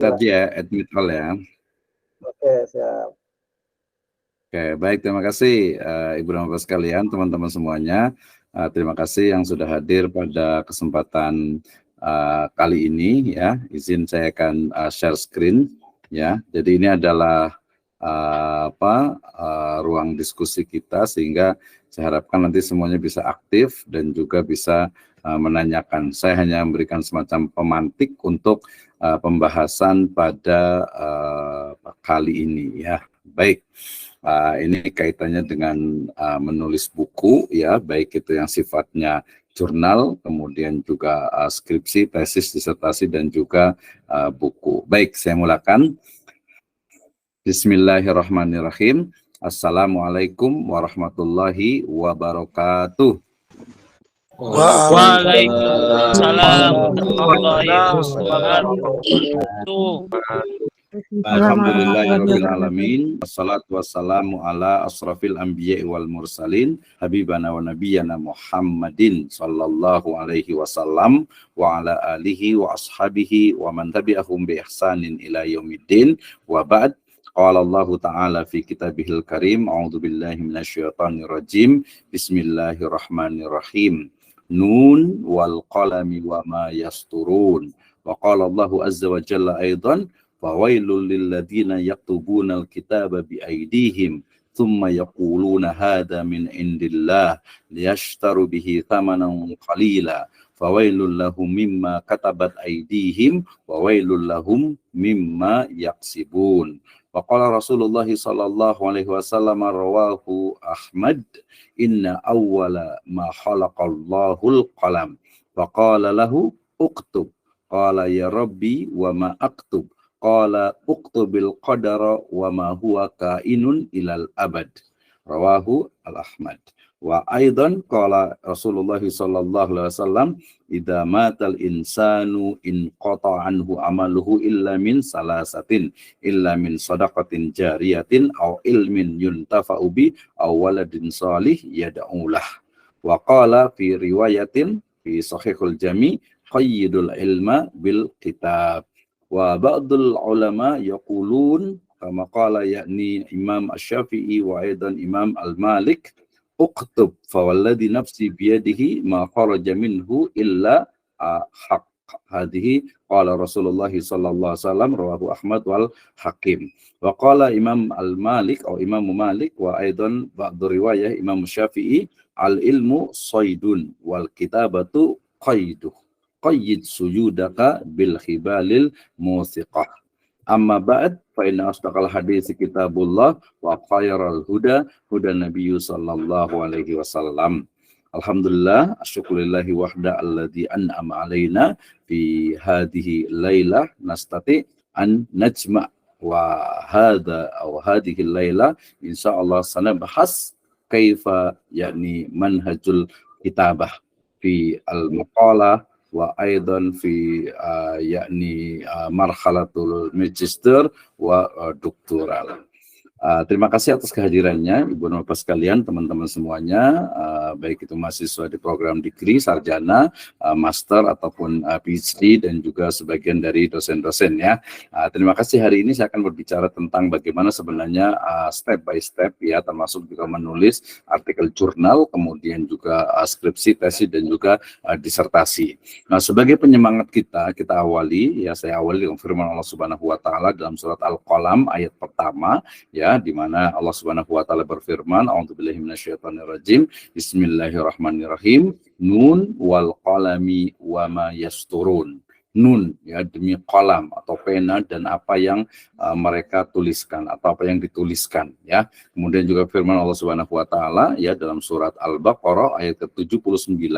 Tadi ya, admit all ya. Oke, siap. Oke, baik, terima kasih Ibu dan Bapak sekalian, teman-teman semuanya. Terima kasih yang sudah hadir pada kesempatan kali ini ya. Izin saya akan share screen ya. Jadi ini adalah ruang diskusi kita, sehingga saya harapkan nanti semuanya bisa aktif dan juga bisa menanyakan. Saya hanya memberikan semacam pemantik untuk pembahasan pada kali ini ya. Baik. Ini kaitannya dengan menulis buku ya, baik itu yang sifatnya jurnal, kemudian juga skripsi, tesis, disertasi, dan juga buku. Baik, saya mulakan. Bismillahirrahmanirrahim. Assalamualaikum warahmatullahi wabarakatuh. Waalaikumsalam warahmatullahi wabarakatuh. Alhamdulillahirrahmanirrahim. Wassalatu wassalamu ala asrafil anbiya'i wal mursalin habibana wa nabiyyana Muhammadin sallallahu alaihi wasallam wa ala alihi wa ashabihi wa man tabi'ahum bi ihsanin ila yaumiddin wa ba'd. Qala Allah ta'ala fi kitabihil karim, a'udzu billahi minasyaitonir rajim. Bismillahirrahmanirrahim. Nun wal qalami wa ma yasturun. Wa qala Allah azza wa jalla aidan, fawailul lilladzina yaktubuna alkitaba biaydihim thumma yaquluna hadha min indillah liyashtaru bihi thamanan qalila fawailul lahum mimma katabat aydihim wa wailul lahum mimma yaksibun. Wa qala Rasulullah sallallahu alaihi wasallam, rawahu Ahmad, inna awwala ma khalaqallahul qalam faqala lahu uktub, qala ya rabbi wa ma aktub, qala uktubil qadara wa ma huwa kainun ilal abad. Rawahu al-Ahmad. Wa aidan qala Rasulullah sallallahu alaihi wasallam, idza matal insanu in qata anhu amaluhu illa min salasatin, illa min sadaqatin jariyatin aw ilmin yuntafa'u bi aw waladin salih yad'ulah. Wa qala fi riwayatin fi sahihul jami, qayyidul ilma bil kitab. Wa ba'dul ulama yaqulun kama qala yakni Imam Asy-Syafi'i wa aidan Imam Al-Malik, uktub fa walladhi nafsi biyadihi ma kharaja minhu illa haq. Hadhihi qala Rasulullah sallallahu alaihi wasallam, rawahu Ahmad wal Hakim. Wa qala Imam Al-Malik atau Imam Malik wa aidan ba'du riwayah Imam Syafi'i, al-ilmu saydun wal kitabatu qayduh, qayyid sujudaka bil khibalil musiqah. Amma ba'd fa inna asdaqal hadits kitabullah wa khairal huda huda nabiyyu sallallahu alaihi wasallam. Alhamdulillah, asyukurillahi wahda alladzi an'ama alaina fi hadhihi lailah nastati an najma' wa hadha aw hadhihi lailah insyaallah sanabahas kaifa yakni manhajul kitabah fi al-maqalah wa aidan fi yakni marhalatul magister wa doktoral. Terima kasih atas kehadirannya Ibu dan Bapak sekalian, teman-teman semuanya, baik itu mahasiswa di program degree, sarjana, master ataupun PhD, dan juga sebagian dari dosen-dosen ya. Terima kasih. Hari ini saya akan berbicara tentang bagaimana sebenarnya step by step ya, termasuk juga menulis artikel jurnal, kemudian juga skripsi, tesis, dan juga disertasi. Nah, sebagai penyemangat kita awali ya, saya awali dengan firman Allah Subhanahu wa taala dalam surat Al-Qalam ayat pertama ya, di mana Allah Subhanahu wa taala berfirman, a'udzubillahi minasyaitonirrajim, bismillahirrahmanirrahim, nun wal qalami wa ma yasturun. Nun ya, demi qalam atau pena dan apa yang mereka tuliskan atau apa yang dituliskan ya. Kemudian juga firman Allah Subhanahu wa taala ya dalam surat Al-Baqarah ayat ke-79,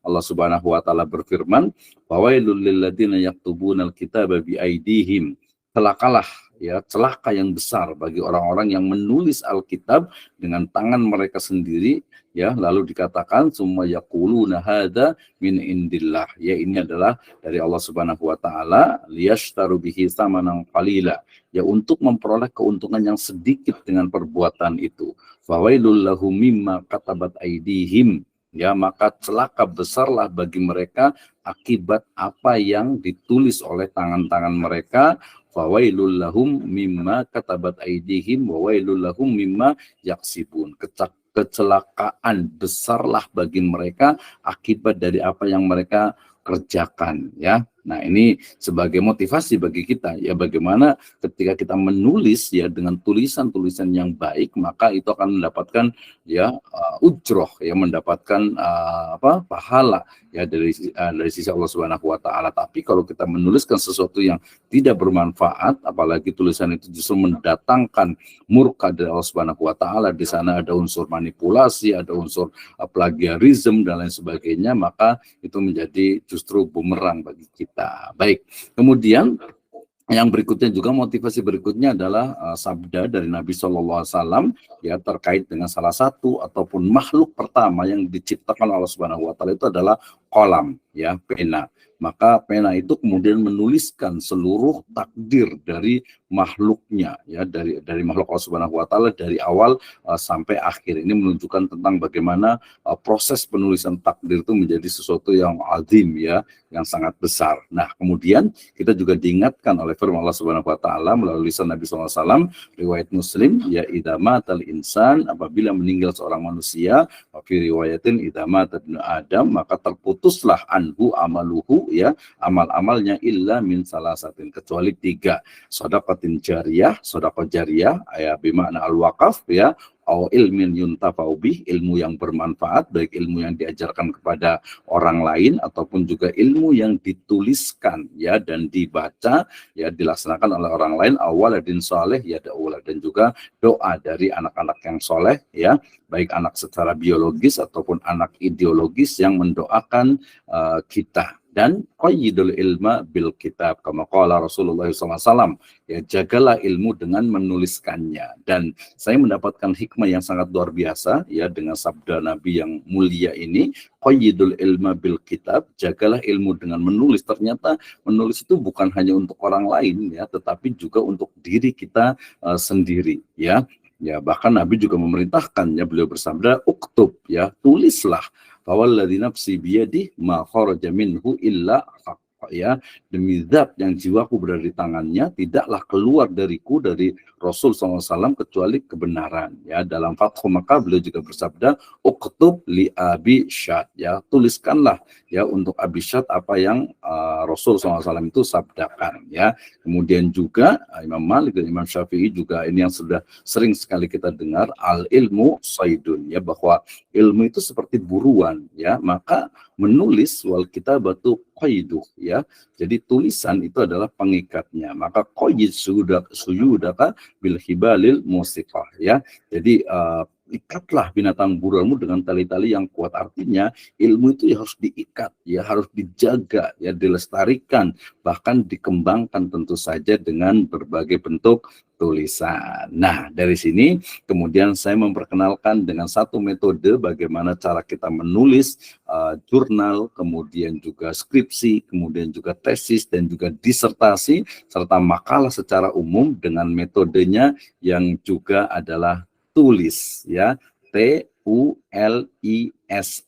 Allah Subhanahu wa taala berfirman, fawailul lil ladzina yaktubunal kitaba bi aydihim. Celakalah ya, celaka yang besar bagi orang-orang yang menulis Alkitab dengan tangan mereka sendiri ya, lalu dikatakan summa yaquluna hadza min indillah, ya ini adalah dari Allah Subhanahu wa taala, liyashtaru bihi tsamanan qalila, ya untuk memperoleh keuntungan yang sedikit dengan perbuatan itu. Fawailul lahum mimma katabat aydihim, ya maka celaka besarlah bagi mereka akibat apa yang ditulis oleh tangan-tangan mereka. fawailul lahum mimma katabat aydihim wa wailul lahum mimma yaksibun. Kecelakaan besarlah bagi mereka akibat dari apa yang mereka kerjakan, ya. Nah, ini sebagai motivasi bagi kita, ya, bagaimana ketika kita menulis, ya, dengan tulisan-tulisan yang baik, maka itu akan mendapatkan, ya, ujroh, ya, mendapatkan pahala, ya, dari sisi Allah Subhanahu Wa Taala. Tapi kalau kita menuliskan sesuatu yang tidak bermanfaat, apalagi tulisan itu justru mendatangkan murka dari Allah Subhanahu Wa Taala, di sana ada unsur manipulasi, ada unsur plagiarisme dan lain sebagainya, maka itu menjadi justru bumerang bagi kita. Baik, kemudian yang berikutnya juga, motivasi berikutnya adalah sabda dari Nabi SAW, ya, terkait dengan salah satu ataupun makhluk pertama yang diciptakan Allah Subhanahu Wa Taala itu adalah qalam, ya, pena. Maka pena itu kemudian menuliskan seluruh takdir dari makhluknya, ya, dari makhluk Allah Subhanahu Wa Taala dari awal sampai akhir. Ini menunjukkan tentang bagaimana proses penulisan takdir itu menjadi sesuatu yang azim, ya, yang sangat besar. Nah, kemudian kita juga diingatkan oleh firman Allah Subhanahu Wa Taala melalui lisan Nabi SAW, riwayat Muslim, ya, idza matal insan, apabila meninggal seorang manusia, wa fi riwayatin idza mata ibnu Adam, maka terputuslah anhu amaluhu, ya, amal-amalnya illa min salasatin, kecuali 3, sedekatin jariyah, sedekah jariyah, ya, bermakna al-waqaf, ya, au ilmin yuntafa'u bih, ilmu yang bermanfaat, baik ilmu yang diajarkan kepada orang lain ataupun juga ilmu yang dituliskan, ya, dan dibaca, ya, dilaksanakan oleh orang lain, awaladin soleh, ya, daulah, dan juga doa dari anak-anak yang soleh, ya, baik anak secara biologis ataupun anak ideologis yang mendoakan kita. Dan qayyidul ilma bil kitab, kama qala Rasulullah SAW, ya, jagalah ilmu dengan menuliskannya. Dan saya mendapatkan hikmah yang sangat luar biasa, ya, dengan sabda Nabi yang mulia ini, qayyidul ilma bil kitab, jagalah ilmu dengan menulis. Ternyata menulis itu bukan hanya untuk orang lain, ya, tetapi juga untuk diri kita sendiri, ya. Ya, bahkan Nabi juga memerintahkan, ya, beliau bersabda, uktub, ya, tulislah, fawalladzi nafsi biyadihi ma kharaja minhu illa haqq, ya, demi zat yang jiwaku berada di tangannya, tidaklah keluar dariku, dari Rasul SAW, kecuali kebenaran, ya. Dalam Fathu Makkah beliau juga bersabda, uktub li Abi Syad, ya, tuliskanlah, ya, untuk Abi Syad apa yang Rasul SAW itu sabdakan, ya. Kemudian juga Imam Malik dan Imam Syafi'i juga, ini yang sudah sering sekali kita dengar, al ilmu saydun, ya, bahwa ilmu itu seperti buruan, ya, maka menulis wal kitabatu qaiduh, ya. Jadi tulisan itu adalah pengikatnya. Maka qayyid suyudaka bil hibalil musiqah, ya. Jadi ikatlah binatang buruanmu dengan tali-tali yang kuat. Artinya ilmu itu ya harus diikat, ya, harus dijaga, ya, dilestarikan, bahkan dikembangkan tentu saja dengan berbagai bentuk tulisan. Nah, dari sini kemudian saya memperkenalkan dengan satu metode bagaimana cara kita menulis jurnal, kemudian juga skripsi, kemudian juga tesis, dan juga disertasi, serta makalah secara umum dengan metodenya yang juga adalah tulis, ya, TULISS.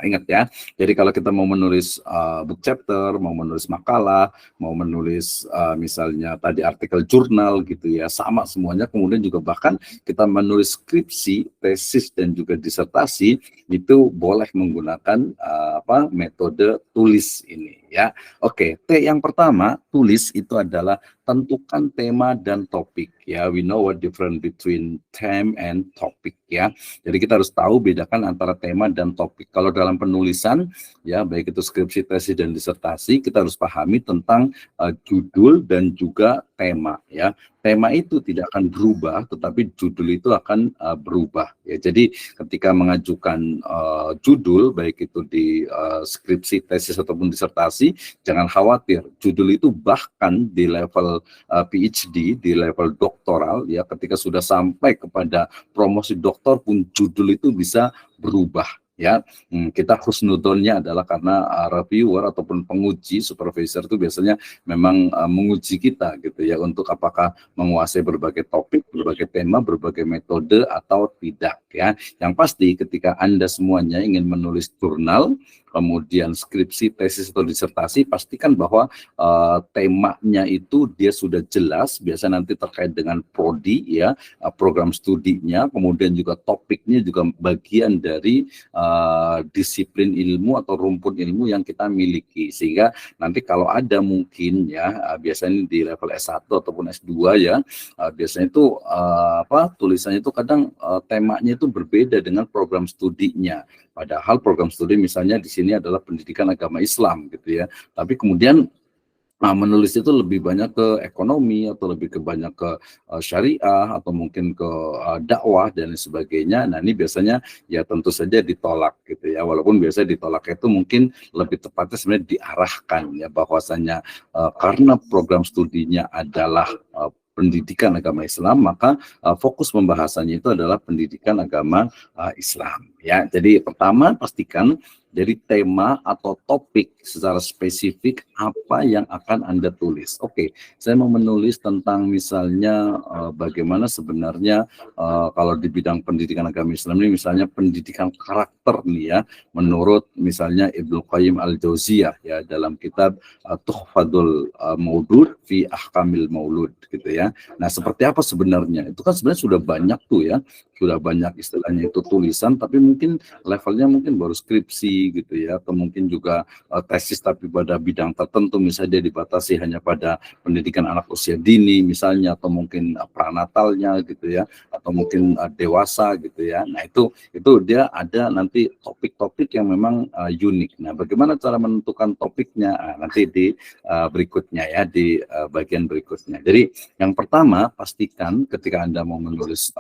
Ingat, ya. Jadi kalau kita mau menulis book chapter, mau menulis makalah, mau menulis misalnya tadi artikel jurnal, gitu, ya, sama semuanya. Kemudian juga bahkan kita menulis skripsi, tesis, dan juga disertasi, itu boleh menggunakan metode tulis ini, ya. Oke, T yang pertama, tulis itu adalah tentukan tema dan topik, ya. We know what difference between theme and topic, ya. Jadi kita harus tahu bedakan antara tema dan topik. Kalau dalam penulisan, ya, baik itu skripsi, tesis, dan disertasi, kita harus pahami tentang judul dan juga tema, ya. Tema itu tidak akan berubah, tetapi judul itu akan berubah, ya. Jadi ketika mengajukan judul, baik itu di skripsi, tesis, ataupun disertasi, jangan khawatir. Judul itu bahkan di level PhD, di level doktoral, ya, ketika sudah sampai kepada promosi doktor pun judul itu bisa berubah, ya. Kita husnudonnya adalah karena reviewer ataupun penguji, supervisor itu biasanya memang menguji kita, gitu, ya, untuk apakah menguasai berbagai topik, berbagai tema, berbagai metode atau tidak, ya. Yang pasti ketika Anda semuanya ingin menulis jurnal, kemudian skripsi, tesis atau disertasi, pastikan bahwa temanya itu dia sudah jelas, biasa nanti terkait dengan prodi ya, program studinya, kemudian juga topiknya juga bagian dari disiplin ilmu atau rumpun ilmu yang kita miliki, sehingga nanti kalau ada mungkin ya biasanya di level S1 ataupun S2 ya, biasanya itu tulisannya itu kadang temanya itu berbeda dengan program studinya. Padahal program studi misalnya di sini adalah pendidikan agama Islam gitu ya. Tapi kemudian menulis itu lebih banyak ke ekonomi atau lebih banyak ke syariah atau mungkin ke dakwah dan sebagainya. Nah, ini biasanya ya tentu saja ditolak gitu ya. Walaupun biasanya ditolak itu mungkin lebih tepatnya sebenarnya diarahkan ya, bahwasanya karena program studinya adalah pendidikan agama Islam, maka fokus pembahasannya itu adalah pendidikan agama Islam ya. Jadi pertama pastikan dari tema atau topik secara spesifik apa yang akan Anda tulis. Oke, saya mau menulis tentang misalnya bagaimana sebenarnya kalau di bidang pendidikan agama Islam ini misalnya pendidikan karakter nih ya, menurut misalnya Ibnu Qayyim Al-Jauziyah ya dalam kitab Tuhfatul Maulud fi Ahkamil Maulud gitu ya. Nah, seperti apa sebenarnya? Itu kan sebenarnya sudah banyak tuh ya, sudah banyak istilahnya itu tulisan, tapi mungkin levelnya mungkin baru skripsi gitu ya, atau mungkin juga tesis tapi pada bidang tertentu, misalnya dia dibatasi hanya pada pendidikan anak usia dini misalnya, atau mungkin pranatalnya gitu ya, atau mungkin dewasa gitu ya. Nah, itu dia ada nanti topik-topik yang memang unik. Nah, bagaimana cara menentukan topiknya? Nanti di berikutnya ya, di bagian berikutnya. Jadi yang pertama pastikan ketika Anda mau menulis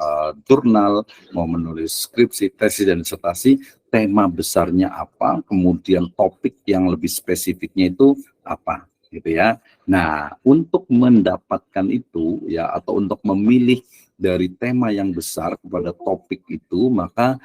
jurnal, mau menulis skripsi, tesis dan disertasi, tema besarnya apa, kemudian topik yang lebih spesifiknya itu apa gitu ya. Nah, untuk mendapatkan itu ya, atau untuk memilih dari tema yang besar kepada topik itu, maka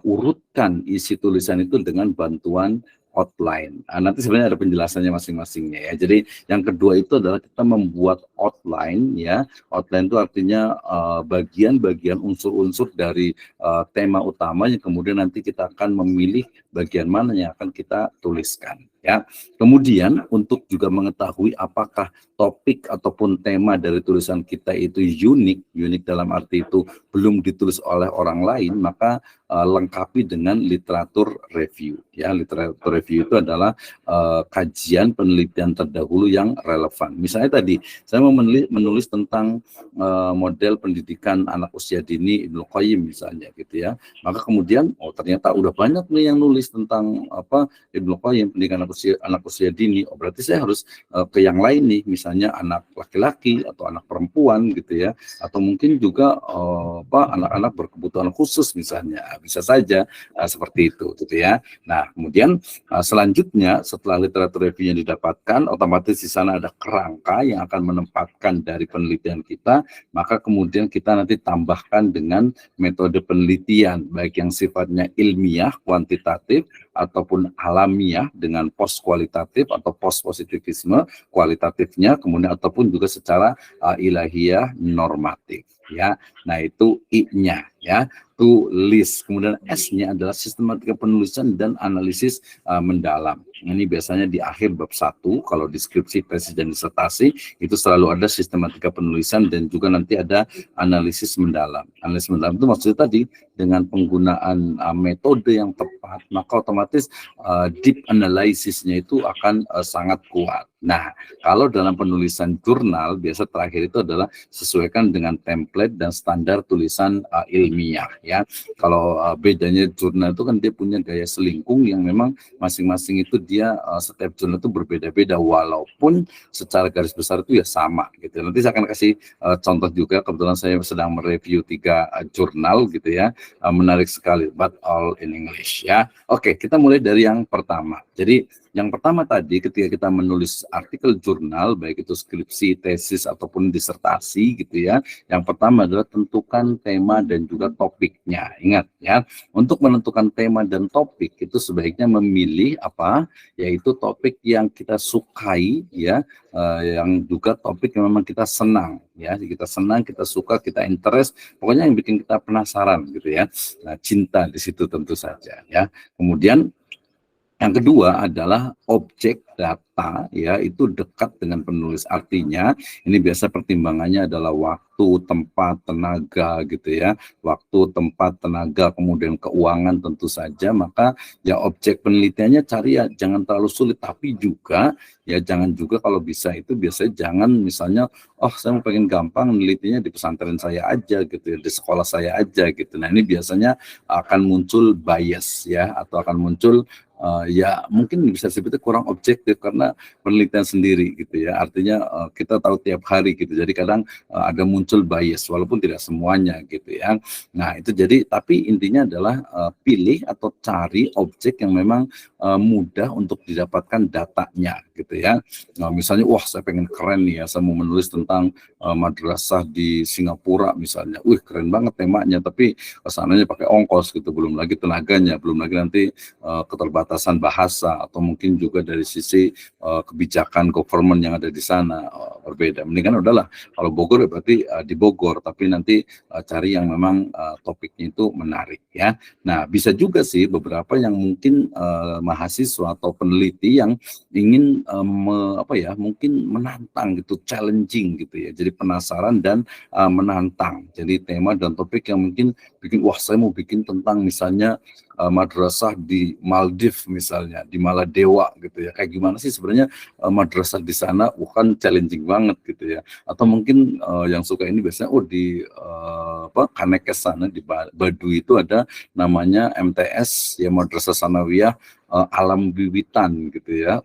urutkan isi tulisan itu dengan bantuan outline. Nanti sebenarnya ada penjelasannya masing-masingnya ya. Jadi yang kedua itu adalah kita membuat outline ya. Outline itu artinya bagian-bagian unsur-unsur dari tema utama yang kemudian nanti kita akan memilih bagian mana yang akan kita tuliskan ya. Kemudian untuk juga mengetahui apakah topik ataupun tema dari tulisan kita itu unik dalam arti itu belum ditulis oleh orang lain, maka lengkapi dengan literatur review ya. Literatur review itu adalah kajian penelitian terdahulu yang relevan. Misalnya tadi saya mau menulis tentang model pendidikan anak usia dini Ibnu Qayyim misalnya gitu ya, maka kemudian ternyata udah banyak nih yang nulis tentang Ibnu Qayyim pendidikan anak usia dini. Berarti saya harus ke yang lain nih, misalnya anak laki-laki atau anak perempuan gitu ya, atau mungkin juga anak-anak berkebutuhan khusus misalnya, bisa saja seperti itu gitu ya. Nah, kemudian selanjutnya setelah literatur review-nya didapatkan, otomatis di sana ada kerangka yang akan menempatkan dari penelitian kita, maka kemudian kita nanti tambahkan dengan metode penelitian baik yang sifatnya ilmiah kuantitatif ataupun alamiah dengan post kualitatif atau post positivisme kualitatifnya, kemudian ataupun juga secara ilahiyah normatif ya. Nah, itu I-nya ya, tulis. Kemudian S-nya adalah sistematika penulisan dan analisis mendalam. Ini biasanya di akhir bab 1, kalau deskripsi, tesis dan disertasi itu selalu ada sistematika penulisan dan juga nanti ada analisis mendalam. Analisis mendalam itu maksudnya tadi dengan penggunaan metode yang tepat, maka otomatis deep analysisnya itu akan sangat kuat. Nah, kalau dalam penulisan jurnal, biasa terakhir itu adalah sesuaikan dengan template dan standar tulisan ilmiah ya. Kalau bedanya jurnal itu kan dia punya gaya selingkung yang memang masing-masing itu dia setiap jurnal itu berbeda-beda, walaupun secara garis besar itu ya sama gitu. Nanti saya akan kasih contoh juga, kebetulan saya sedang mereview 3 jurnal gitu ya, menarik sekali, but all in English ya. Oke, kita mulai dari yang pertama. Jadi yang pertama tadi ketika kita menulis artikel jurnal, baik itu skripsi, tesis ataupun disertasi gitu ya. Yang pertama adalah tentukan tema dan juga topiknya. Ingat ya, untuk menentukan tema dan topik itu sebaiknya memilih apa? Yaitu topik yang kita sukai ya, yang juga topik yang memang kita senang ya, kita senang, kita suka, kita interest, pokoknya yang bikin kita penasaran gitu ya. Nah, cinta di situ tentu saja ya. Kemudian yang kedua adalah objek data ya, itu dekat dengan penulis. Artinya ini biasa pertimbangannya adalah waktu, tempat, tenaga gitu ya. Waktu, tempat, tenaga, kemudian keuangan tentu saja. Maka ya objek penelitiannya cari ya jangan terlalu sulit, tapi juga ya jangan juga kalau bisa itu biasanya jangan misalnya oh saya mau pengen gampang nelitinya di pesantren saya aja gitu ya, di sekolah saya aja gitu. Nah ini biasanya akan muncul bias ya, atau akan muncul ya mungkin bisa sebetulnya kurang objektif karena penelitian sendiri gitu ya. Artinya kita tahu tiap hari gitu. Jadi kadang ada muncul bias walaupun tidak semuanya gitu ya. Nah, itu jadi tapi intinya adalah pilih atau cari objek yang memang mudah untuk didapatkan datanya gitu ya. Nah, misalnya wah saya pengen keren nih ya, saya mau menulis tentang madrasah di Singapura misalnya. Wih, keren banget temanya, tapi kesananya pakai ongkos gitu, belum lagi tenaganya, belum lagi nanti keterbatasan bahasa atau mungkin juga dari sisi kebijakan government yang ada di sana berbeda. Mendingan udahlah kalau Bogor ya berarti di Bogor, tapi nanti cari yang memang topiknya itu menarik ya. Nah bisa juga sih beberapa yang mungkin mahasiswa atau peneliti yang ingin mungkin menantang gitu, challenging gitu ya. Jadi penasaran dan menantang. Jadi tema dan topik yang mungkin bikin wah saya mau bikin tentang misalnya madrasah di Maldives misalnya, di Maladewa gitu ya. Kayak gimana sih sebenarnya madrasah di sana, bukan challenging banget gitu ya. Atau mungkin yang suka ini biasanya di Kanekes sana di Baduy itu ada namanya MTS ya, Madrasah Sanawiyah Alam Bibitan gitu ya.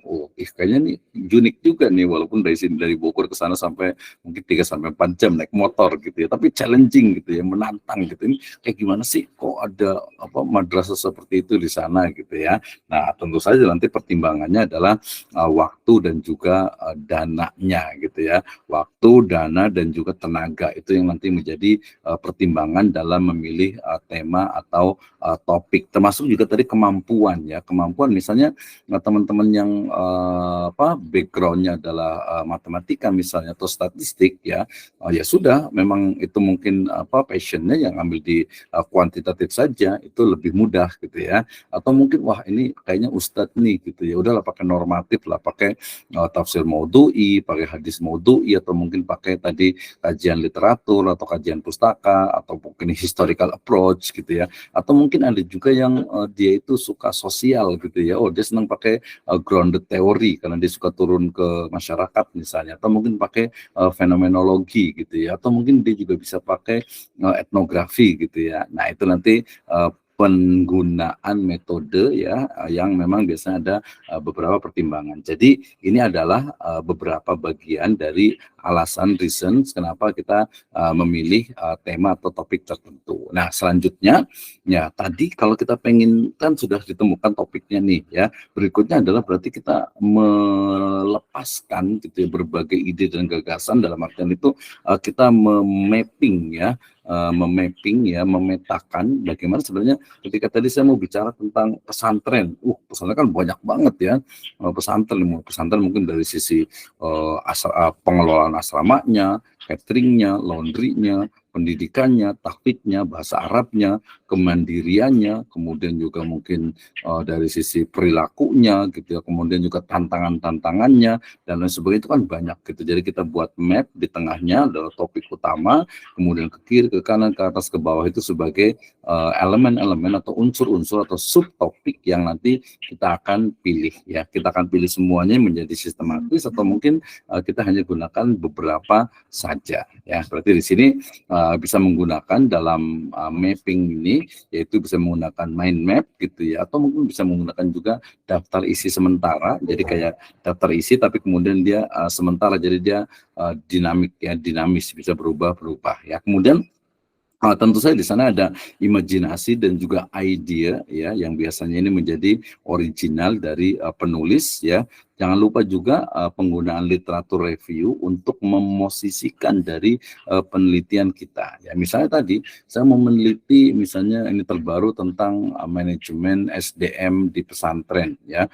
Kayaknya nih unik juga nih, walaupun dari sini dari Bogor ke sana sampai mungkin 3 sampai 4 jam naik motor gitu ya. Tapi challenging gitu ya, menantang gitu. Ini kayak gimana sih kok ada madrasah seperti itu di sana gitu ya. Nah, tentu saja nanti pertimbangannya adalah waktu dan juga dananya gitu ya. Waktu, dana dan juga tenaga itu yang nanti menjadi pertimbangan dalam memilih tema atau topik. Termasuk juga tadi kemampuan ya, kemampuan misalnya teman-teman yang backgroundnya adalah matematika misalnya atau statistik ya, ya sudah memang itu mungkin passionnya yang ambil di kuantitatif saja itu lebih mudah gitu ya. Atau mungkin wah ini kayaknya ustadz nih gitu ya, udahlah pakai normatif lah, pakai tafsir maudhu'i, pakai hadis maudhu'i, atau mungkin pakai tadi kajian literatur atau kajian pustaka atau mungkin historical approach gitu ya. Atau mungkin ada juga yang dia itu suka sosial gitu ya, dia senang pakai grounded theory karena dia suka turun ke masyarakat misalnya, atau mungkin pakai fenomenologi gitu ya, atau mungkin dia juga bisa pakai etnografi gitu ya. Nah itu nanti penggunaan metode ya yang memang biasanya ada beberapa pertimbangan. Jadi ini adalah beberapa bagian dari alasan reasons kenapa kita memilih tema atau topik tertentu. Nah selanjutnya ya tadi kalau kita pengen kan sudah ditemukan topiknya nih ya, berikutnya adalah berarti kita melepaskan gitu ya berbagai ide dan gagasan, dalam artian itu kita memapping ya, memetakan bagaimana sebenarnya ketika tadi saya mau bicara tentang pesantren. Pesantren kan banyak banget ya, pesantren mungkin dari sisi pengelolaan asramanya, cateringnya, laundrynya, pendidikannya, tahfidnya, bahasa Arabnya, kemandiriannya, kemudian juga mungkin dari sisi perilakunya gitu ya, kemudian juga tantangannya dan lain sebagainya, itu kan banyak gitu. Jadi kita buat map, di tengahnya adalah topik utama, kemudian ke kiri, ke kanan, ke atas, ke bawah itu sebagai elemen-elemen atau unsur-unsur atau subtopik yang nanti kita akan pilih ya. Kita akan pilih semuanya menjadi sistematis atau mungkin kita hanya gunakan beberapa saja ya. Berarti di sini bisa menggunakan dalam mapping ini, yaitu bisa menggunakan mind map gitu ya, atau mungkin bisa menggunakan juga daftar isi sementara. Jadi kayak daftar isi tapi kemudian dia sementara, jadi dia dinamis, bisa berubah-berubah ya. Kemudian tentu saja di sana ada imajinasi dan juga idea ya, yang biasanya ini menjadi original dari penulis ya. jangan lupa juga penggunaan literatur review untuk memosisikan dari penelitian kita. Ya, misalnya tadi saya mau meneliti misalnya ini terbaru tentang manajemen SDM di pesantren ya,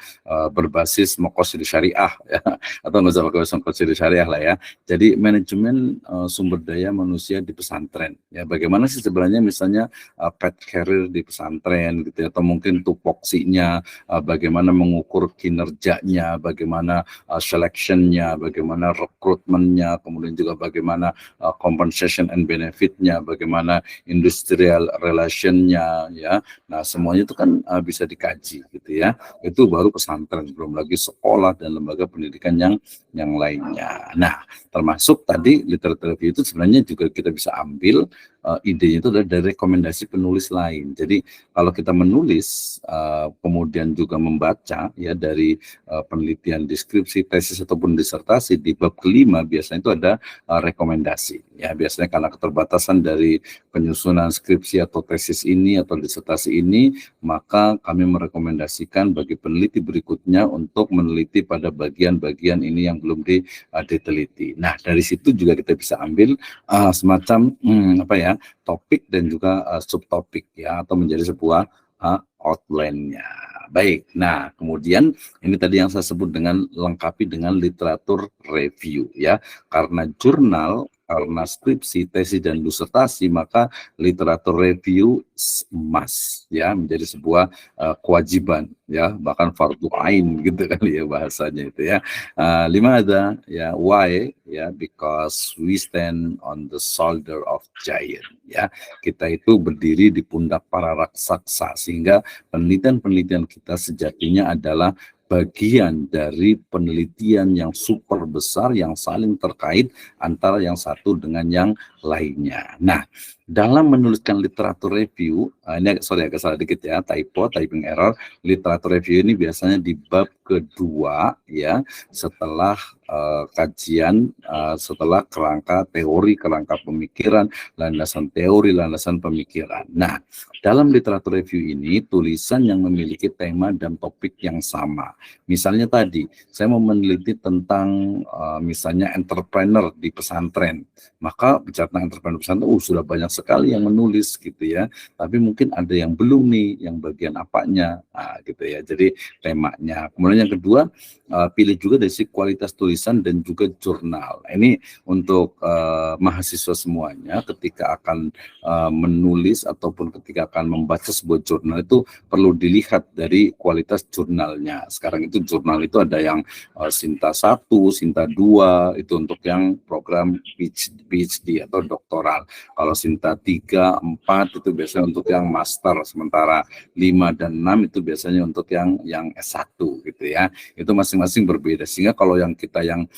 berbasis Maqasid Syariah ya, atau nggak usah pakai Maqasid Syariah lah ya. Jadi manajemen sumber daya manusia di pesantren. Ya, bagaimana sih sebenarnya misalnya pet carrier di pesantren gitu ya, atau mungkin tupoksinya, bagaimana mengukur kinerjanya, bagaimana selection-nya, bagaimana rekrutmennya, kemudian juga bagaimana compensation and benefit-nya, bagaimana industrial relation-nya ya. Nah, semuanya itu kan bisa dikaji gitu ya. Itu baru pesantren, belum lagi sekolah dan lembaga pendidikan yang lainnya. Nah, termasuk tadi literatur review itu sebenarnya juga kita bisa ambil idenya itu adalah dari rekomendasi penulis lain. Jadi kalau kita menulis kemudian juga membaca ya dari penelitian deskripsi, tesis ataupun disertasi di bab kelima biasanya itu ada rekomendasi. Ya biasanya karena keterbatasan dari penyusunan skripsi atau tesis ini atau disertasi ini, maka kami merekomendasikan bagi peneliti berikutnya untuk meneliti pada bagian-bagian ini yang belum diteliti. Nah dari situ juga kita bisa ambil semacam apa ya, topik dan juga subtopik ya, atau menjadi sebuah outline-nya. Baik, nah kemudian ini tadi yang saya sebut dengan lengkapi dengan literatur review ya, karena jurnal, karena skripsi, tesis dan disertasi, maka literatur review must ya, menjadi sebuah kewajiban ya, bahkan fardu ain gitu kali ya bahasanya itu ya. Lima ada ya, why ya, because we stand on the shoulder of giant ya, kita itu berdiri di pundak para raksasa, sehingga penelitian-penelitian kita sejatinya adalah bagian dari penelitian yang super besar yang saling terkait antara yang satu dengan yang lainnya. Nah, dalam menuliskan literatur review, ini agak salah dikit ya, typing error. Literatur review ini biasanya di bab kedua ya, setelah kajian, setelah kerangka teori, kerangka pemikiran, landasan teori, landasan pemikiran. Nah, dalam literatur review ini tulisan yang memiliki tema dan topik yang sama. Misalnya tadi, saya mau meneliti tentang misalnya entrepreneur di pesantren. Maka bicara tentang entrepreneur pesantren, sudah banyak sekali yang menulis gitu ya. Tapi mungkin ada yang belum nih, yang bagian apanya, gitu ya. Jadi temanya. Kemudian yang kedua, pilih juga dari sisi kualitas tulisan dan juga jurnal. Ini untuk mahasiswa semuanya ketika akan menulis ataupun ketika akan membaca sebuah jurnal itu perlu dilihat dari kualitas jurnalnya. Sekarang itu jurnal itu ada yang Sinta 1, Sinta 2, itu untuk yang program PhD atau doktoral. Kalau Sinta 3, 4 itu biasanya untuk yang master, sementara 5 dan 6 itu biasanya untuk yang S1 gitu ya. Itu masing-masing berbeda, sehingga kalau yang kita yang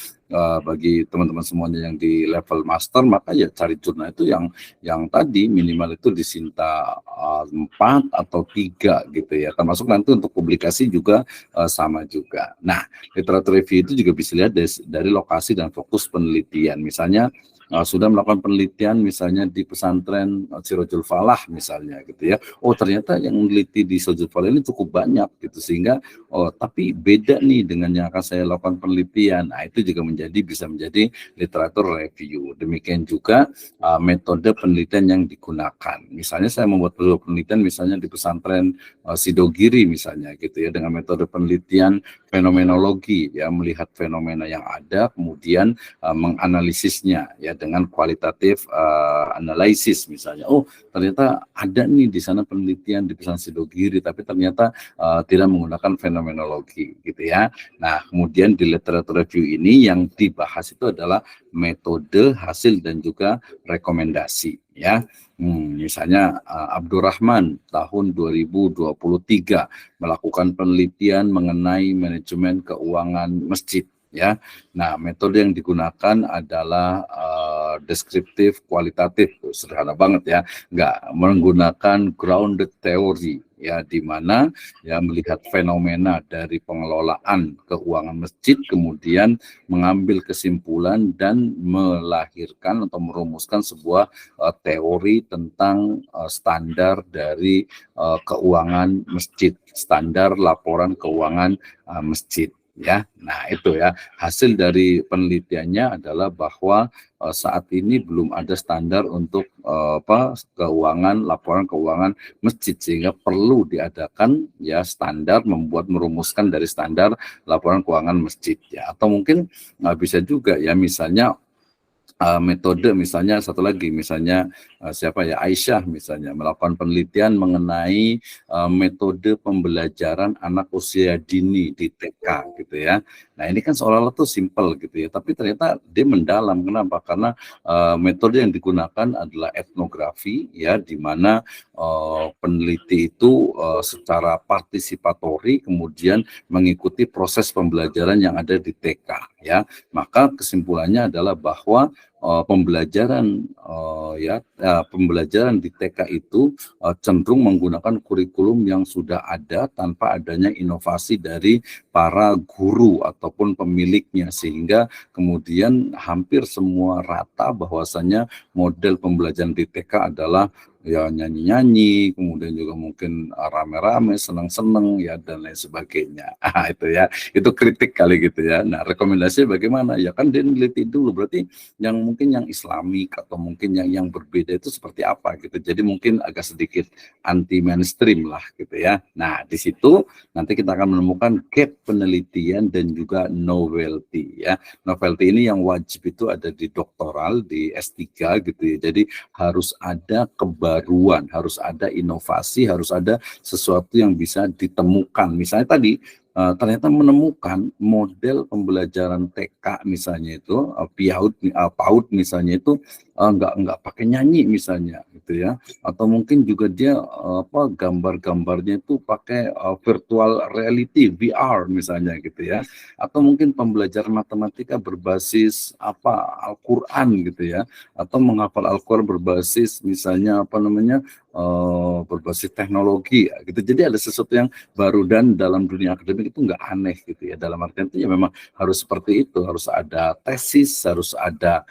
bagi teman-teman semuanya yang di level master, maka ya cari jurnal itu yang tadi minimal itu di Sinta 4 atau 3 gitu ya, termasuk nanti untuk publikasi juga sama juga. Nah, literatur review itu juga bisa lihat dari lokasi dan fokus penelitian. Misalnya sudah melakukan penelitian misalnya di pesantren Sirojul Falah misalnya gitu ya. Oh ternyata yang meneliti di Sirojul Falah ini cukup banyak gitu, sehingga tapi beda nih dengan yang akan saya lakukan penelitian. Nah itu juga bisa menjadi literatur review. Demikian juga metode penelitian yang digunakan. Misalnya saya membuat penelitian misalnya di pesantren Sidogiri misalnya gitu ya, dengan metode penelitian fenomenologi ya, melihat fenomena yang ada kemudian menganalisisnya ya dengan kualitatif analisis misalnya. Oh ternyata ada nih di sana penelitian di pesantren Sidogiri, tapi ternyata tidak menggunakan fenomenologi gitu ya. Nah kemudian di literatur review ini yang dibahas itu adalah metode, hasil dan juga rekomendasi ya. Misalnya Abdurrahman tahun 2023 melakukan penelitian mengenai manajemen keuangan masjid ya. Nah, metode yang digunakan adalah deskriptif kualitatif, sederhana banget ya, nggak menggunakan grounded theory ya, di mana ya melihat fenomena dari pengelolaan keuangan masjid kemudian mengambil kesimpulan dan melahirkan atau merumuskan sebuah teori tentang standar dari keuangan masjid, standar laporan keuangan masjid. ya. Nah, itu ya, hasil dari penelitiannya adalah bahwa saat ini belum ada standar untuk laporan keuangan masjid, sehingga perlu diadakan ya standar, merumuskan dari standar laporan keuangan masjid ya. Atau mungkin bisa juga ya, misalnya metode, misalnya satu lagi, misalnya siapa ya, Aisyah misalnya melakukan penelitian mengenai metode pembelajaran anak usia dini di TK gitu ya. Nah, ini kan seolah-olah tuh simple gitu ya, tapi ternyata dia mendalam. Kenapa? Karena metode yang digunakan adalah etnografi ya, di mana peneliti itu secara partisipatori kemudian mengikuti proses pembelajaran yang ada di TK ya. Maka kesimpulannya adalah bahwa pembelajaran di TK itu cenderung menggunakan kurikulum yang sudah ada tanpa adanya inovasi dari para guru ataupun pemiliknya, sehingga kemudian hampir semua rata bahwasanya model pembelajaran di TK adalah ya nyanyi-nyanyi, kemudian juga mungkin rame-rame, senang-senang ya, dan lain sebagainya. Itu ya, itu kritik kali gitu ya. Nah, rekomendasinya bagaimana? Ya kan dia neliti dulu, berarti yang mungkin yang Islamik atau mungkin yang berbeda itu seperti apa gitu. Jadi mungkin agak sedikit anti mainstream lah gitu ya. Nah, di situ nanti kita akan menemukan gap penelitian dan juga novelty ya. Novelty ini yang wajib itu ada di doktoral, di S3 gitu ya. Jadi harus ada kebaruan, harus ada inovasi, harus ada sesuatu yang bisa ditemukan. Misalnya tadi ternyata menemukan model pembelajaran TK misalnya itu PAUD misalnya itu nggak pakai nyanyi misalnya gitu ya, atau mungkin juga dia gambar-gambarnya itu pakai virtual reality VR misalnya gitu ya, atau mungkin pembelajaran matematika berbasis Al-Qur'an gitu ya, atau menghafal Al-Qur'an berbasis misalnya berbasis teknologi ya, gitu. Jadi ada sesuatu yang baru, dan dalam dunia akademik itu nggak aneh gitu ya, dalam artian itu ya memang harus seperti itu, harus ada tesis, harus ada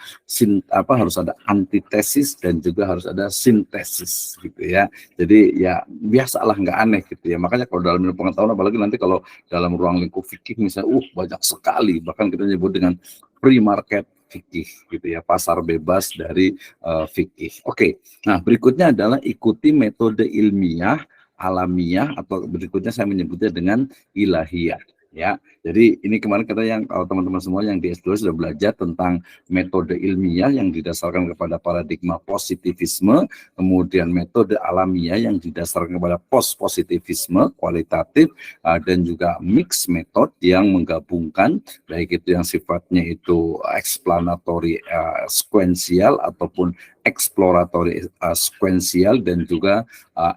harus ada antitesis, dan juga harus ada sintesis gitu ya. Jadi ya biasalah, nggak aneh gitu ya. Makanya kalau dalam ilmu pengetahuan, apalagi nanti kalau dalam ruang lingkup fikih misalnya banyak sekali, bahkan kita nyebut dengan free market fikih gitu ya, pasar bebas dari fikih. Oke. Nah, berikutnya adalah ikuti metode ilmiah, alamiah, atau berikutnya saya menyebutnya dengan ilahiyah. Ya, jadi ini kemarin kita yang teman-teman semua yang di S2 sudah belajar tentang metode ilmiah yang didasarkan kepada paradigma positivisme, kemudian metode alamiah yang didasarkan kepada post-positivisme kualitatif, dan juga mix method yang menggabungkan baik itu yang sifatnya itu explanatory sequential ataupun exploratory sequential, dan juga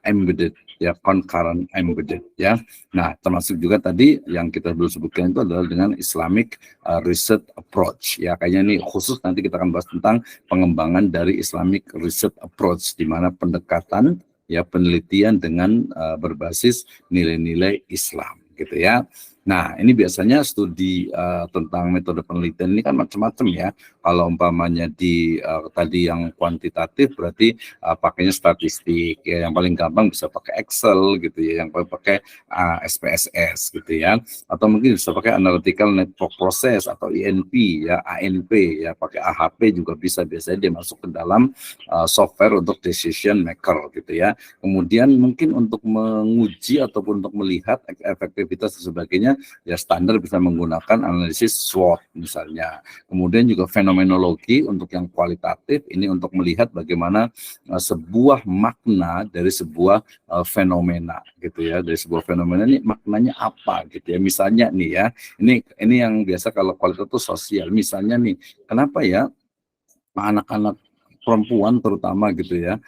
embedded ya, concurrent embedded ya. Nah, termasuk juga tadi yang kita belum sebutkan itu adalah dengan Islamic research approach ya. Kayaknya ini khusus nanti kita akan bahas tentang pengembangan dari Islamic research approach, di mana pendekatan ya penelitian dengan berbasis nilai-nilai Islam gitu ya. Nah, ini biasanya studi tentang metode penelitian ini kan macam-macam ya. Kalau umpamanya di tadi yang kuantitatif berarti pakainya statistik ya, yang paling gampang bisa pakai Excel gitu ya, yang paling pakai SPSS gitu ya, atau mungkin bisa pakai analytical network process atau INP ya, ANP ya, pakai AHP juga bisa, biasanya dia masuk ke dalam software untuk decision maker gitu ya. Kemudian mungkin untuk menguji ataupun untuk melihat efektivitas dan sebagainya ya, standar bisa menggunakan analisis SWOT misalnya. Kemudian juga fenomenologi untuk yang kualitatif, ini untuk melihat bagaimana sebuah makna dari sebuah fenomena gitu ya, dari sebuah fenomena ini maknanya apa gitu ya. Misalnya nih ya, ini yang biasa kalau kualitatif itu sosial. Misalnya nih, kenapa ya anak-anak perempuan terutama gitu ya,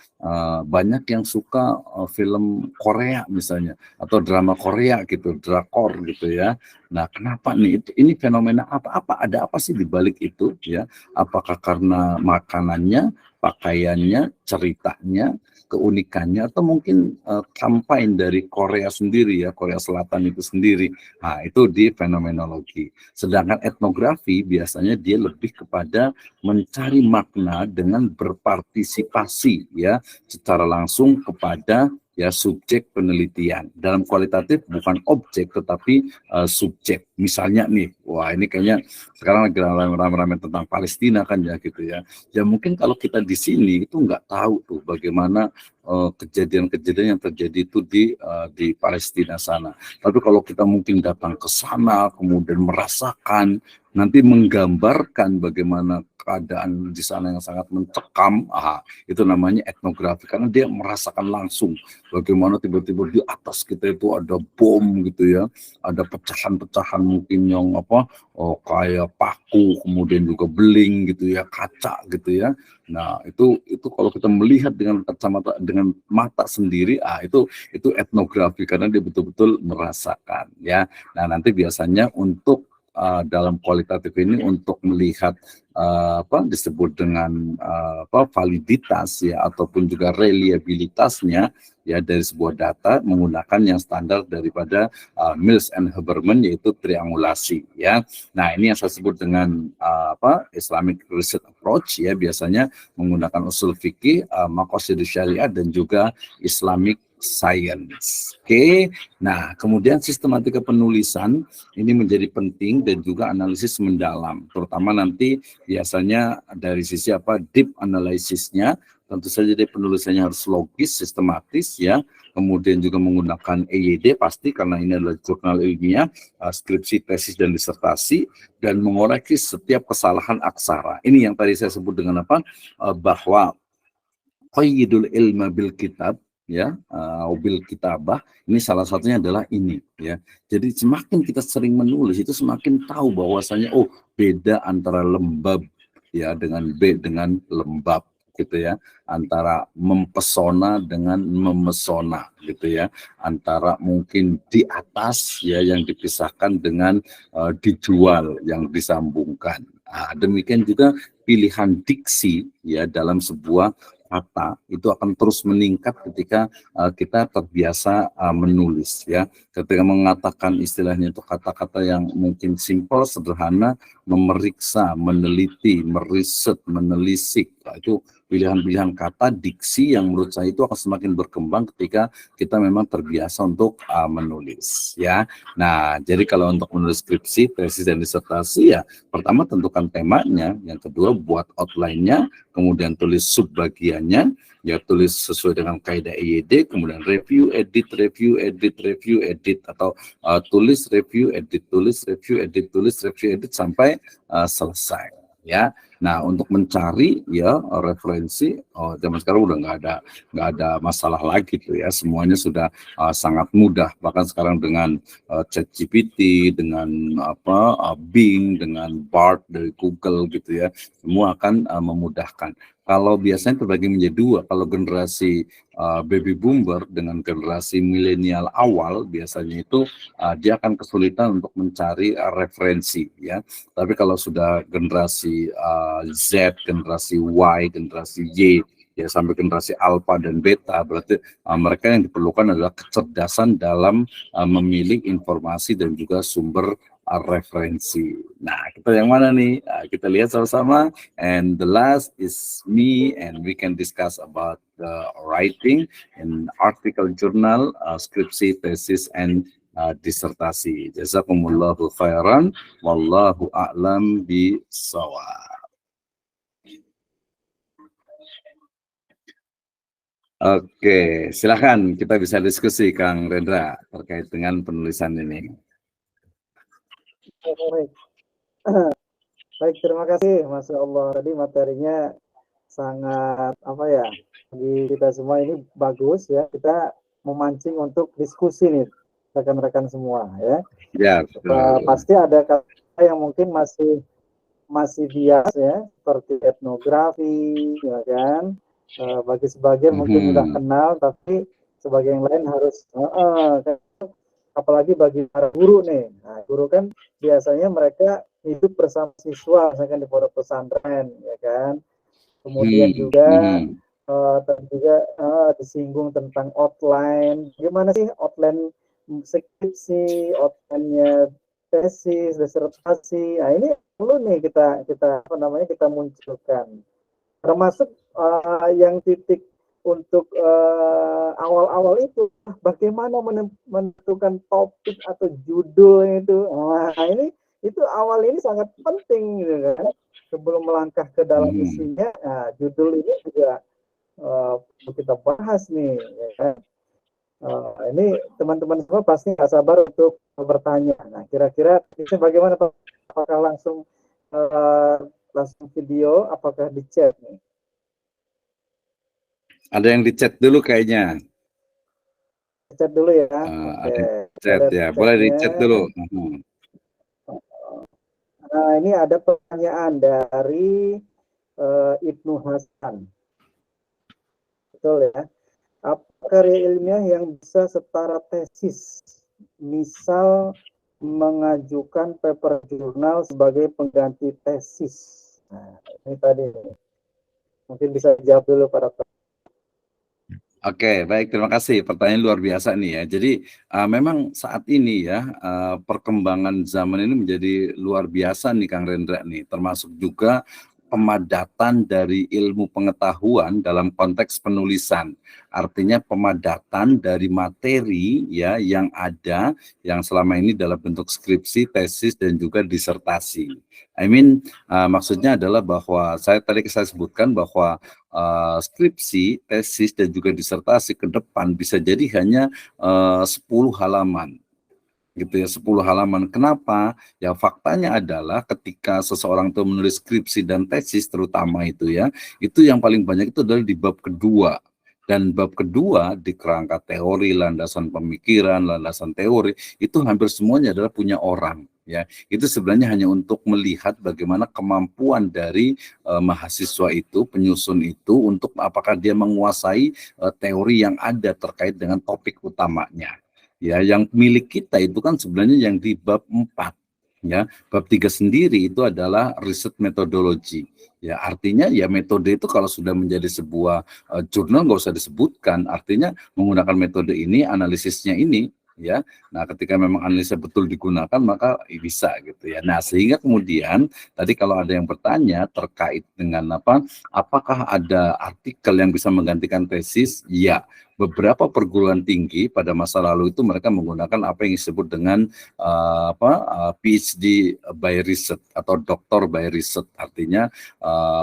banyak yang suka film Korea misalnya, atau drama Korea gitu, drakor gitu ya. Nah, kenapa nih? Ini fenomena apa? Ada apa sih di balik itu ya? Apakah karena makanannya, pakaiannya, ceritanya, keunikannya, atau mungkin campaign dari Korea sendiri ya, Korea Selatan itu sendiri. Nah, itu di fenomenologi. Sedangkan etnografi biasanya dia lebih kepada mencari makna dengan berpartisipasi ya secara langsung kepada ya subjek penelitian. Dalam kualitatif bukan objek tetapi subjek. Misalnya nih, wah ini kayaknya sekarang lagi ramai-ramai tentang Palestina kan ya gitu ya. Ya mungkin kalau kita di sini itu nggak tahu tuh bagaimana kejadian-kejadian yang terjadi itu di Palestina sana. Tapi kalau kita mungkin datang ke sana, kemudian merasakan, nanti menggambarkan bagaimana keadaan di sana yang sangat mencekam, itu namanya etnografi, karena dia merasakan langsung bagaimana tiba-tiba di atas kita itu ada bom gitu ya, ada pecahan-pecahan mungkin yang kayak paku, kemudian juga beling gitu ya, kaca gitu ya. Nah itu kalau kita melihat dengan kacamata, dengan mata sendiri, itu etnografi karena dia betul-betul merasakan ya. Nah nanti biasanya untuk dalam kualitatif ini untuk melihat disebut dengan validitas ya ataupun juga reliabilitasnya ya dari sebuah data menggunakan yang standar daripada Mills and Haberman, yaitu triangulasi ya. Nah ini yang saya sebut dengan Islamic Research Approach ya, biasanya menggunakan usul fikih, maqasid syariah dan juga Islamic Science. Oke. Nah, kemudian sistematika penulisan ini menjadi penting dan juga analisis mendalam, terutama nanti biasanya dari sisi deep analisisnya. Tentu saja dia penulisannya harus logis, sistematis ya. Kemudian juga menggunakan EYD pasti karena ini adalah jurnal ilmiah, skripsi, tesis dan disertasi, dan mengoreksi setiap kesalahan aksara. Ini yang tadi saya sebut dengan bahwa qayyidul ilma bil kitab ya, bil kitabah, ini salah satunya adalah ini ya. Jadi semakin kita sering menulis itu semakin tahu bahwasanya beda antara lembab ya dengan lembab gitu ya, antara mempesona dengan memesona gitu ya, antara mungkin di atas ya yang dipisahkan dengan dijual yang disambungkan. Demikian juga pilihan diksi ya dalam sebuah kata itu akan terus meningkat ketika kita terbiasa menulis ya. Ketika mengatakan istilahnya itu kata-kata yang mungkin simpel, sederhana, memeriksa, meneliti, meriset, menelisik, itu pilihan-pilihan kata, diksi yang menurut saya itu akan semakin berkembang ketika kita memang terbiasa untuk menulis ya. Nah, jadi kalau untuk menulis skripsi, tesis dan disertasi ya, pertama tentukan temanya, yang kedua buat outline-nya, kemudian tulis subbagiannya, ya tulis sesuai dengan kaidah EYD, kemudian review, edit, review, edit, review, edit, atau tulis, review, edit, tulis, review, edit, tulis, review, edit sampai selesai ya. Nah untuk mencari ya referensi, zaman sekarang udah nggak ada masalah lagi tuh ya, semuanya sudah sangat mudah, bahkan sekarang dengan ChatGPT, dengan Bing, dengan Bard dari Google gitu ya, semua akan memudahkan. Kalau biasanya terbagi menjadi dua, kalau generasi baby boomer dengan generasi milenial awal, biasanya itu dia akan kesulitan untuk mencari referensi ya. Tapi kalau sudah generasi Z, generasi Y, generasi Y, ya sampai generasi alpha dan beta, berarti mereka yang diperlukan adalah kecerdasan dalam memilih informasi dan juga sumber referensi. Nah, kita yang mana nih? Kita lihat sama-sama. And the last is me, and we can discuss about the writing in article, journal, skripsi, tesis, and disertasi. Jazakumullahu khairan, wallahu a'lam bishawab. Oke, silakan kita bisa diskusi Kang Rendra terkait dengan penulisan ini. Baik, terima kasih, Masya Allah. Tadi materinya sangat bagi kita semua ini bagus ya. Kita memancing untuk diskusi nih, rekan-rekan semua ya. Ya, pasti ada kata yang mungkin masih bias ya, seperti etnografi, ya kan. Bagi sebagian mungkin sudah kenal, tapi sebagian lain harus apalagi bagi para guru nih. Nah, guru kan biasanya mereka hidup bersama siswa, misalkan di pondok pesantren, ya kan. Kemudian juga disinggung tentang outline. Gimana sih outline skripsi, outline-nya tesis, disertasi. Nah, ini perlu nih kita munculkan. Termasuk yang titik untuk awal-awal itu bagaimana menentukan topik atau judul itu. Nah, itu awal ini sangat penting gitu kan. Sebelum melangkah ke dalam isinya, nah, judul ini juga perlu kita bahas nih. Ya kan? Ini teman-teman semua pasti nggak sabar untuk bertanya. Nah, kira-kira ini bagaimana Pak? Apakah langsung video, apakah di chat nih? Ada yang di chat dulu kayaknya. Chat dulu ya. Ada Oke. chat ya. Boleh di chat dulu. Nah, ini ada pertanyaan dari Ibnu Hasan. Betul ya. Apa karya ilmiah yang bisa setara tesis? Misal mengajukan paper jurnal sebagai pengganti tesis. Nah, ini tadi. Mungkin bisa jawab dulu para Oke, baik, terima kasih. Pertanyaan luar biasa nih ya. Jadi memang saat ini ya perkembangan zaman ini menjadi luar biasa nih Kang Rendra nih, termasuk juga pemadatan dari ilmu pengetahuan dalam konteks penulisan. Artinya pemadatan dari materi ya yang ada yang selama ini dalam bentuk skripsi, tesis dan juga disertasi. Maksudnya adalah bahwa saya sebutkan bahwa skripsi, tesis, dan juga disertasi ke depan bisa jadi hanya 10 halaman. Gitu ya, 10 halaman. Kenapa? Ya faktanya adalah ketika seseorang itu menulis skripsi dan tesis terutama itu ya, itu yang paling banyak itu adalah di bab kedua. Dan bab kedua di kerangka teori, landasan pemikiran, landasan teori, itu hampir semuanya adalah punya orang. Ya, itu sebenarnya hanya untuk melihat bagaimana kemampuan dari mahasiswa itu, penyusun itu, untuk apakah dia menguasai teori yang ada terkait dengan topik utamanya. Ya, yang milik kita itu kan sebenarnya yang di bab 4. Ya, bab 3 sendiri itu adalah riset metodologi. Ya, artinya ya metode itu kalau sudah menjadi sebuah jurnal nggak usah disebutkan. Artinya menggunakan metode ini, analisisnya ini, ya. Nah, ketika memang analisa betul digunakan maka bisa gitu ya. Nah, sehingga kemudian tadi kalau ada yang bertanya terkait dengan apakah ada artikel yang bisa menggantikan tesis? Ya, beberapa perguruan tinggi pada masa lalu itu mereka menggunakan apa yang disebut dengan PhD by research atau doktor by research, artinya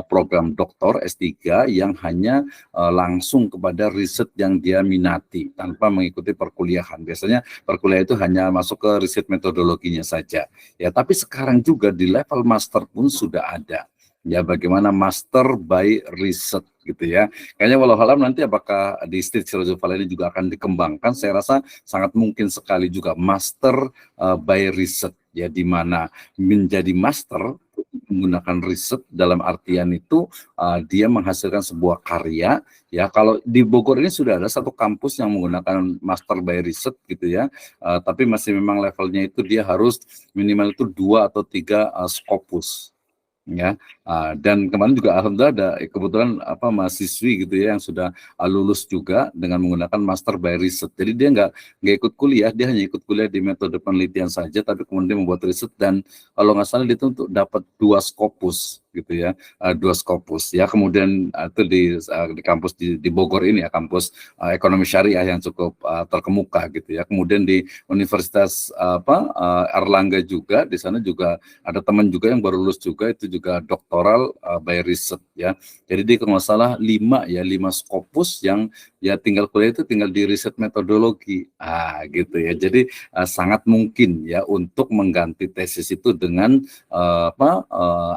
program doktor S3 yang hanya langsung kepada riset yang dia minati tanpa mengikuti perkuliahan. Biasanya perkuliahan itu hanya masuk ke riset metodologinya saja. Ya, tapi sekarang juga di level master pun sudah ada. Ya, bagaimana master by research gitu ya. Kayaknya walau alam nanti apakah di Street Philosophy ini juga akan dikembangkan, saya rasa sangat mungkin sekali juga master by research ya, di mana menjadi master menggunakan riset dalam artian itu dia menghasilkan sebuah karya ya. Kalau di Bogor ini sudah ada satu kampus yang menggunakan master by research gitu ya, tapi masih memang levelnya itu dia harus minimal itu 2 atau 3 Scopus ya. Dan kemarin juga alhamdulillah ada kebetulan mahasiswi gitu ya yang sudah lulus juga dengan menggunakan master by research. Jadi dia nggak ikut kuliah, dia hanya ikut kuliah di metode penelitian saja, tapi kemudian membuat riset dan kalau nggak salah dia itu untuk dapat 2 Scopus gitu ya, 2 Scopus ya. Kemudian itu di kampus di Bogor ini ya, kampus ekonomi syariah yang cukup terkemuka gitu ya. Kemudian di Universitas Erlangga juga, di sana juga ada teman juga yang baru lulus juga, itu juga doktoral by research ya. Jadi dia kalau nggak salah 5 Scopus yang ya tinggal kuliah itu tinggal di riset metodologi. Gitu ya. Jadi sangat mungkin ya untuk mengganti tesis itu dengan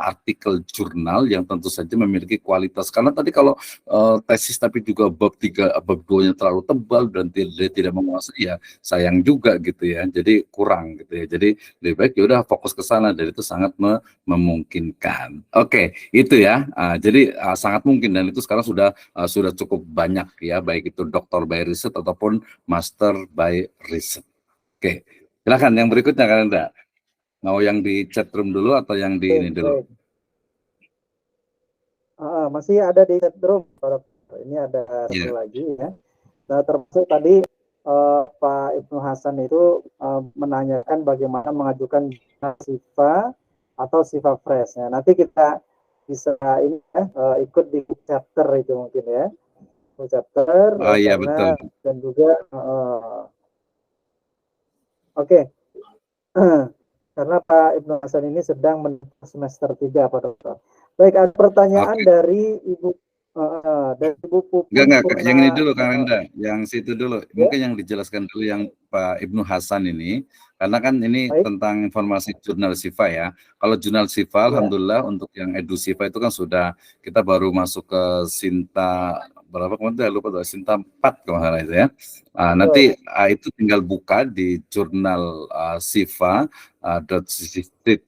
artikel jurnal yang tentu saja memiliki kualitas. Karena tadi kalau tesis tapi juga bab 3, bab 2-nya terlalu tebal dan dia tidak menguasai ya sayang juga gitu ya. Jadi kurang gitu ya. Jadi lebih baik ya udah fokus ke sana dan itu sangat memungkinkan. Oke, itu ya. Jadi sangat mungkin dan itu sekarang sudah cukup banyak ya, baik itu doktor by research ataupun master by research. Oke, silakan yang berikutnya kan Anda. Mau yang di chat room dulu atau yang di ini dulu? Masih ada di chat room. Ini ada satu lagi ya. Nah, termasuk tadi Pak Ibnu Hasan itu menanyakan bagaimana mengajukan SIFA atau SIFA fresh. Nah, nanti kita bisa ini ikut di chapter itu mungkin ya. chapter Oh iya karena betul. dan juga oke. Karena Pak Ibnu Hasan ini sedang menempuh semester 3 Pak Dokter. Baik, ada pertanyaan Oke. dari Ibu Pupun Enggak, yang ini Purna dulu Kang Renda, yang situ dulu. ya, Mungkin yang dijelaskan dulu yang Pak Ibnu Hasan ini, karena kan ini baik tentang informasi jurnal Sifa ya. Kalau jurnal Sifa, ya. alhamdulillah untuk yang Edu Sifa itu kan sudah kita baru masuk ke Sinta berapa kemarin lupa tuh, Sinta 4 kalau nggak salah itu ya. Nanti Betul. itu tinggal buka di jurnal Sifa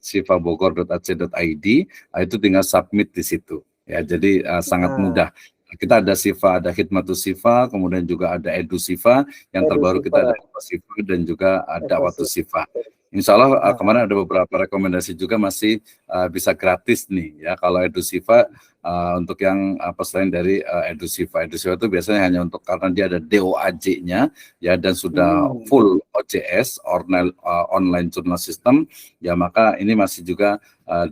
sifabogor.ac.id, itu tinggal submit di situ. Ya, jadi sangat Nah, mudah. Kita ada Sifa, ada Khidmatus Sifa, kemudian juga ada Edu Sifa, yang Edu terbaru kita ada Sifa, Edu Sifa dan juga ada Eva Watu Sifa. Sifa. Insya Allah Nah, kemarin ada beberapa rekomendasi juga masih bisa gratis nih ya. Kalau Edu Sifa untuk yang selain dari Edu Sifa itu biasanya hanya untuk karena dia ada DOAJ-nya ya dan sudah full OJS online journal system ya, maka ini masih juga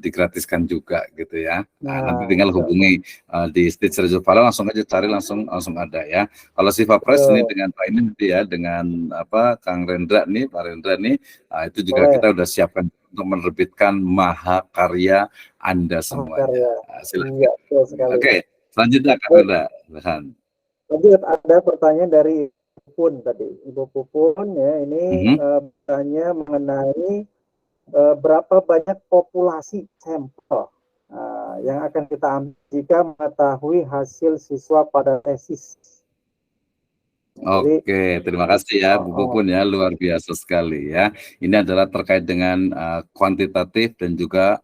digratiskan juga gitu ya. Nanti nah, tinggal insya Allah. hubungi di Stage Reservoir, langsung aja cari langsung ada ya. Kalau Siva Press ini Betul. dengan Pak ini nanti ya dengan Kang Rendra nih, Pak Rendra nih, itu juga Boleh. kita udah siapkan untuk menerbitkan mahakarya Anda semuanya. Karya. Silakan. Iya, betul sekali. Oke, selanjutnya Kang Baik, Rendra. Silahkan. lanjut ada pertanyaan dari Ibu Pupun tadi. Ibu Pupun ya ini Mhm. bertanya mengenai berapa banyak populasi sampel yang akan kita ambil jika mengetahui hasil siswa pada tesis. Jadi, Oke, terima kasih ya Bu Pupun ya, luar biasa sekali ya. Ini adalah terkait dengan kuantitatif dan juga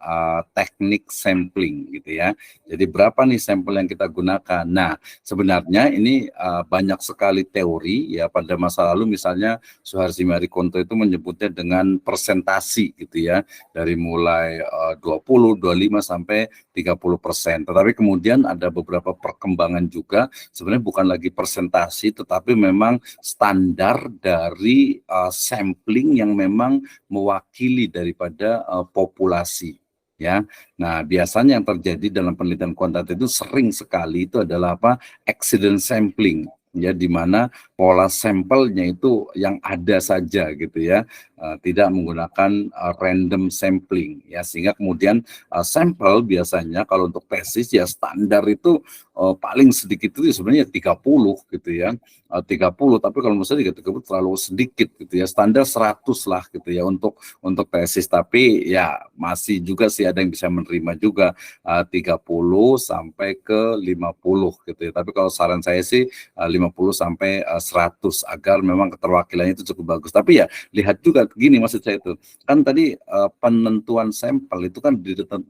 teknik sampling gitu ya. Jadi berapa nih sampel yang kita gunakan? Nah, sebenarnya ini banyak sekali teori ya. Pada masa lalu misalnya Suharsi Marikonto itu menyebutnya dengan persentasi gitu ya. Dari mulai 20, 25 sampai 30%. Tetapi kemudian ada beberapa perkembangan juga, sebenarnya bukan lagi persentasi tetapi memang standar dari sampling yang memang mewakili daripada populasi ya. Nah, biasanya yang terjadi dalam penelitian kuantitatif itu sering sekali itu adalah accident sampling ya, di mana pola sampelnya itu yang ada saja gitu ya, tidak menggunakan random sampling ya, sehingga kemudian sampel biasanya kalau untuk tesis ya standar itu paling sedikit itu sebenarnya 30 gitu ya, 30, tapi kalau menurut saya 30 terlalu sedikit gitu ya, standar 100 lah gitu ya untuk tesis, tapi ya masih juga sih ada yang bisa menerima juga 30 sampai ke 50 gitu ya, tapi kalau saran saya sih 50 sampai 100 agar memang keterwakilannya itu cukup bagus. Tapi ya lihat juga gini, maksud saya itu kan tadi penentuan sampel itu kan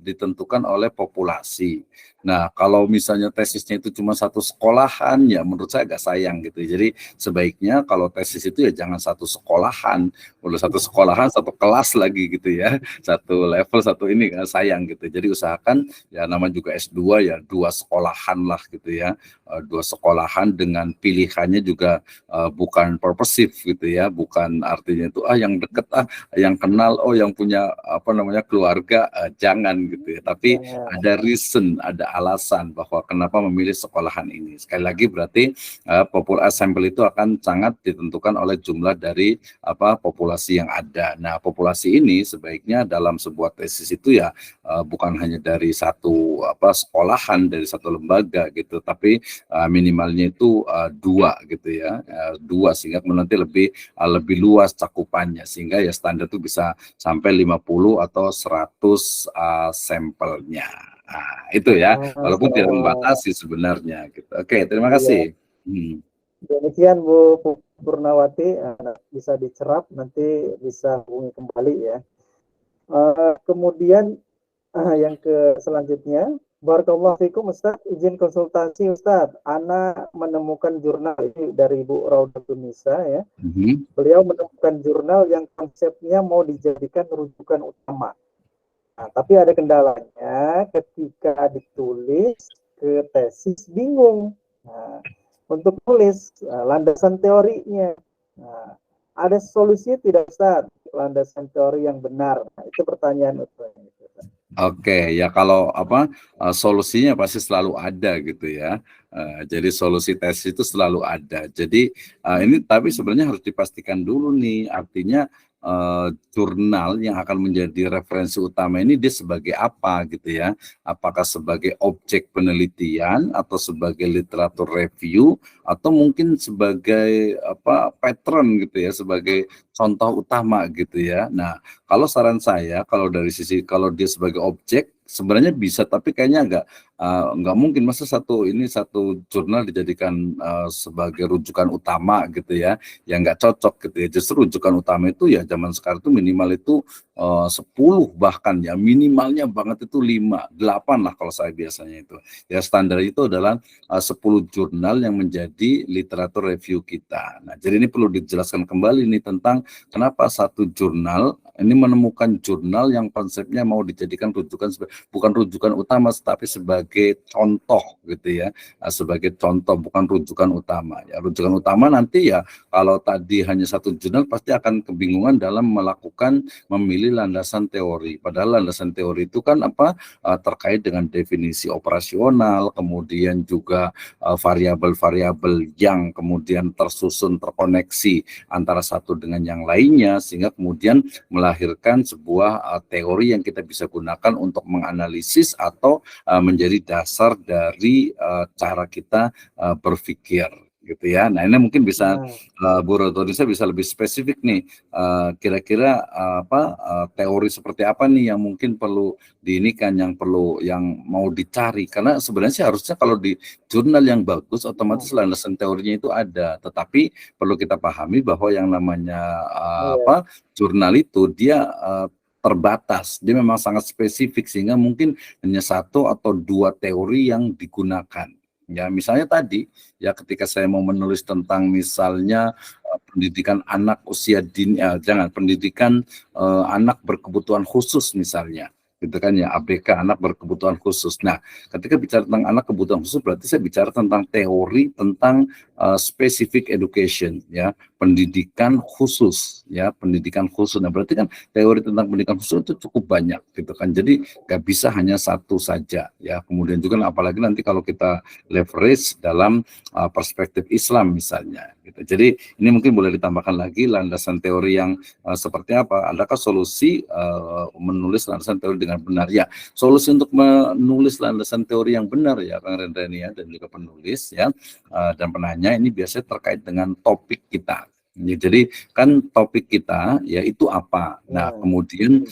ditentukan oleh populasi. Nah, kalau misalnya tesisnya itu cuma satu sekolahan, ya menurut saya agak sayang gitu. Jadi sebaiknya kalau tesis itu ya jangan satu sekolahan, boleh satu sekolahan, satu kelas lagi gitu ya, satu level, satu ini sayang gitu. Jadi usahakan ya nama juga S2 ya 2 sekolahan lah gitu ya, 2 sekolahan dengan pilihannya juga bukan purposive gitu ya, bukan artinya itu yang deket yang kenal, yang punya keluarga, jangan gitu ya. Tapi ada reason, ada alasan bahwa kenapa memilih sekolahan ini. Sekali lagi berarti sampel itu akan sangat ditentukan oleh jumlah dari populasi yang ada. Nah, populasi ini sebaiknya dalam sebuah tesis itu ya bukan hanya dari satu sekolahan, dari satu lembaga gitu, tapi minimalnya itu 2 gitu ya, 2 sehingga nanti lebih luas cakupannya, sehingga ya standar itu bisa sampai 50 atau 100 sampelnya. Nah, itu ya, walaupun tidak membatasi sebenarnya gitu. Oke, terima iya. kasih. Demikian Bu Purnawati, bisa dicerap nanti bisa hubungi kembali ya. Kemudian yang selanjutnya, Barakallahu fikum Ustaz, izin konsultasi Ustaz. Ana menemukan jurnal ini dari Ibu Raudatun Nisa ya. Beliau menemukan jurnal yang konsepnya mau dijadikan rujukan utama. Nah, tapi ada kendalanya ketika ditulis ke tesis bingung. Nah, untuk tulis landasan teorinya. Nah, ada solusinya tidak Ustaz? Landasan teori yang benar. Nah, itu pertanyaan utama. Oke, ya kalau apa solusinya pasti selalu ada gitu ya. Jadi solusi tesis itu selalu ada. Jadi ini tapi sebenarnya harus dipastikan dulu nih, artinya jurnal yang akan menjadi referensi utama ini dia sebagai apa gitu ya? Apakah sebagai objek penelitian atau sebagai literatur review atau mungkin sebagai apa pattern gitu ya, sebagai contoh utama gitu ya. Nah, kalau saran saya, kalau dari sisi kalau dia sebagai objek, sebenarnya bisa, tapi kayaknya nggak mungkin masa satu jurnal dijadikan sebagai rujukan utama gitu ya, yang nggak cocok gitu ya. Justru rujukan utama itu ya zaman sekarang itu minimal itu 10 bahkan ya, minimalnya banget itu 5, 8 lah kalau saya biasanya itu. Ya standar itu adalah 10 jurnal yang menjadi literatur review kita. Nah, jadi ini perlu dijelaskan kembali nih tentang kenapa satu jurnal ini menemukan jurnal yang konsepnya mau dijadikan rujukan, bukan rujukan utama, tapi sebagai contoh gitu ya, sebagai contoh bukan rujukan utama. Ya rujukan utama nanti ya kalau tadi hanya satu jurnal pasti akan kebingungan dalam melakukan memilih landasan teori. Padahal landasan teori itu kan apa terkait dengan definisi operasional, kemudian juga variabel-variabel yang kemudian tersusun terkoneksi antara satu dengan yang lainnya sehingga kemudian melahirkan sebuah teori yang kita bisa gunakan untuk menganalisis atau menjadi dasar dari cara kita berpikir gitu ya. Nah, ini mungkin bisa Bu Rotonisa bisa lebih spesifik nih, kira-kira teori seperti apa nih yang mungkin perlu diinikan, yang mau dicari, karena sebenarnya sih harusnya kalau di jurnal yang bagus otomatis landasan teorinya itu ada, tetapi perlu kita pahami bahwa yang namanya jurnal itu dia terbatas, dia memang sangat spesifik sehingga mungkin hanya satu atau dua teori yang digunakan. Ya, misalnya tadi ya ketika saya mau menulis tentang misalnya pendidikan anak usia dini, jangan pendidikan anak berkebutuhan khusus misalnya, gitu kan ya, ABK anak berkebutuhan khusus. Nah, ketika bicara tentang anak kebutuhan khusus berarti saya bicara tentang teori tentang specific education ya, pendidikan khusus ya, pendidikan khusus. Nah, berarti kan teori tentang pendidikan khusus itu cukup banyak gitu kan. Jadi nggak bisa hanya satu saja ya. Kemudian juga apalagi nanti kalau kita leverage dalam perspektif Islam misalnya gitu. Jadi ini mungkin boleh ditambahkan lagi landasan teori yang seperti apa. Adakah solusi menulis landasan teori dengan benar? Ya, solusi untuk menulis landasan teori yang benar ya Kang Rendrani ya, dan juga penulis ya dan penanya ini biasanya terkait dengan topik kita. Jadi kan topik kita ya itu apa. Nah, kemudian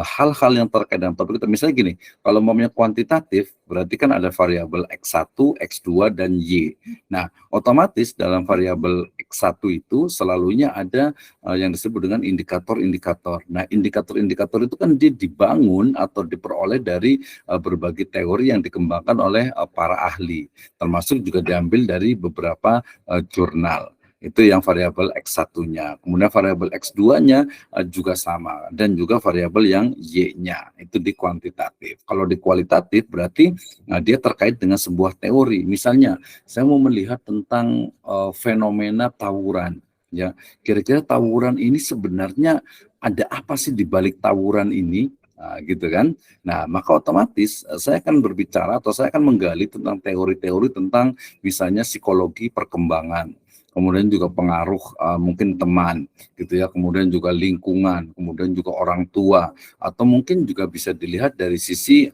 hal-hal yang terkait dengan topik kita, misalnya gini, kalau umpamanya kuantitatif berarti kan ada variabel X1, X2 dan Y. Nah, otomatis dalam variabel X1 itu selalunya ada yang disebut dengan indikator-indikator. Nah, indikator-indikator itu kan dia dibangun atau diperoleh dari berbagai teori yang dikembangkan oleh para ahli, termasuk juga diambil dari beberapa jurnal. Itu yang variabel X1-nya. Kemudian variabel X2-nya juga sama, dan juga variabel yang Y-nya itu di kuantitatif. Kalau di kualitatif berarti dia terkait dengan sebuah teori. Misalnya saya mau melihat tentang fenomena tawuran ya. Kira-kira tawuran ini sebenarnya ada apa sih di balik tawuran ini? Nah, gitu kan. Nah, maka otomatis saya akan berbicara atau saya akan menggali tentang teori-teori tentang misalnya psikologi perkembangan, kemudian juga pengaruh mungkin teman gitu ya, kemudian juga lingkungan, kemudian juga orang tua, atau mungkin juga bisa dilihat dari sisi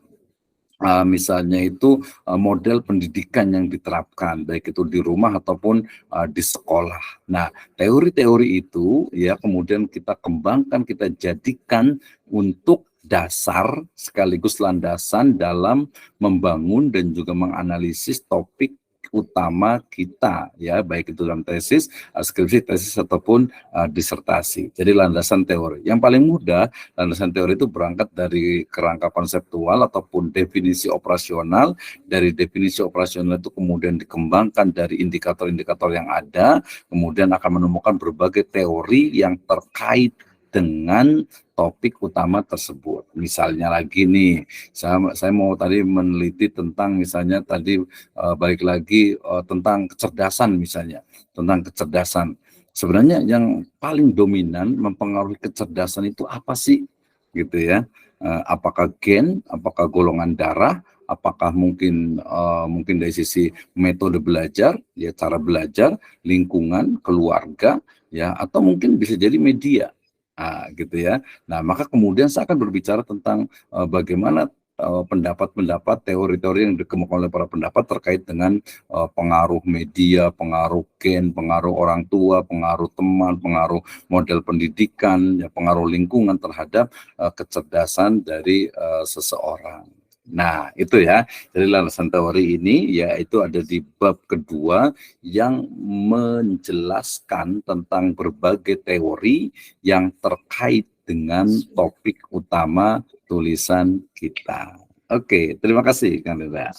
misalnya itu model pendidikan yang diterapkan baik itu di rumah ataupun di sekolah. Nah, teori-teori itu ya kemudian kita kembangkan, kita jadikan untuk dasar sekaligus landasan dalam membangun dan juga menganalisis topik utama kita ya, baik itu dalam tesis, skripsi, tesis ataupun disertasi. Jadi landasan teori. Yang paling mudah landasan teori itu berangkat dari kerangka konseptual ataupun definisi operasional. Dari definisi operasional itu kemudian dikembangkan dari indikator-indikator yang ada, kemudian akan menemukan berbagai teori yang terkait dengan topik utama tersebut. Misalnya lagi nih, saya mau tadi meneliti tentang misalnya tadi balik lagi tentang kecerdasan misalnya, tentang kecerdasan. Sebenarnya yang paling dominan mempengaruhi kecerdasan itu apa sih? Gitu ya. apakah gen, apakah golongan darah, apakah mungkin mungkin dari sisi metode belajar, ya cara belajar, lingkungan, keluarga, ya atau mungkin bisa jadi media, gitu ya. Nah, maka kemudian saya akan berbicara tentang bagaimana pendapat-pendapat, teori-teori yang dikemukakan oleh para pendapat terkait dengan pengaruh media, pengaruh gen, pengaruh orang tua, pengaruh teman, pengaruh model pendidikan, ya, pengaruh lingkungan terhadap kecerdasan dari seseorang. Nah, itu ya. Jadi landasan teori ini yaitu ada di bab kedua yang menjelaskan tentang berbagai teori yang terkait dengan topik utama tulisan kita. Oke, terima kasih Kang Reza.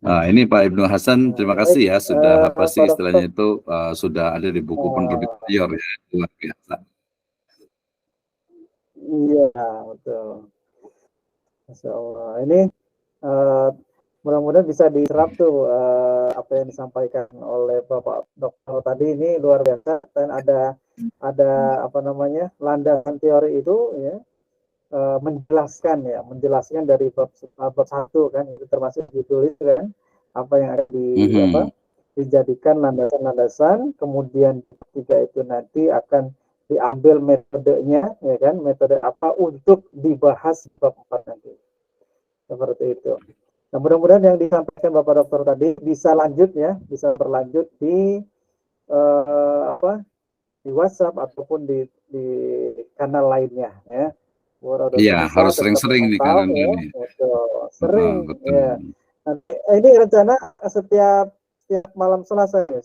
Nah, ini Pak Ibnu Hasan, terima kasih ya sudah pasti istilahnya itu sudah ada di buku penerbit mayor ya, luar biasa. Iya, betul. Masya Allah. Ini mudah-mudahan bisa diserap tuh apa yang disampaikan oleh Bapak Dokter tadi, ini luar biasa, dan ada apa namanya landasan teori itu ya, menjelaskan dari bab 1 kan, itu termasuk ditulis kan apa yang ada dijadikan landasan-landasan, kemudian ketiga itu nanti akan diambil metodenya, ya kan, metode apa untuk dibahas bab 4 nanti, seperti itu. Nah, mudah-mudahan yang disampaikan Bapak Dokter tadi bisa lanjut ya, bisa berlanjut di di WhatsApp ataupun di kanal lainnya ya. Iya, harus sering-sering nih kanal ini. Sering ya. Nanti, ini rencana setiap malam Selasa ya.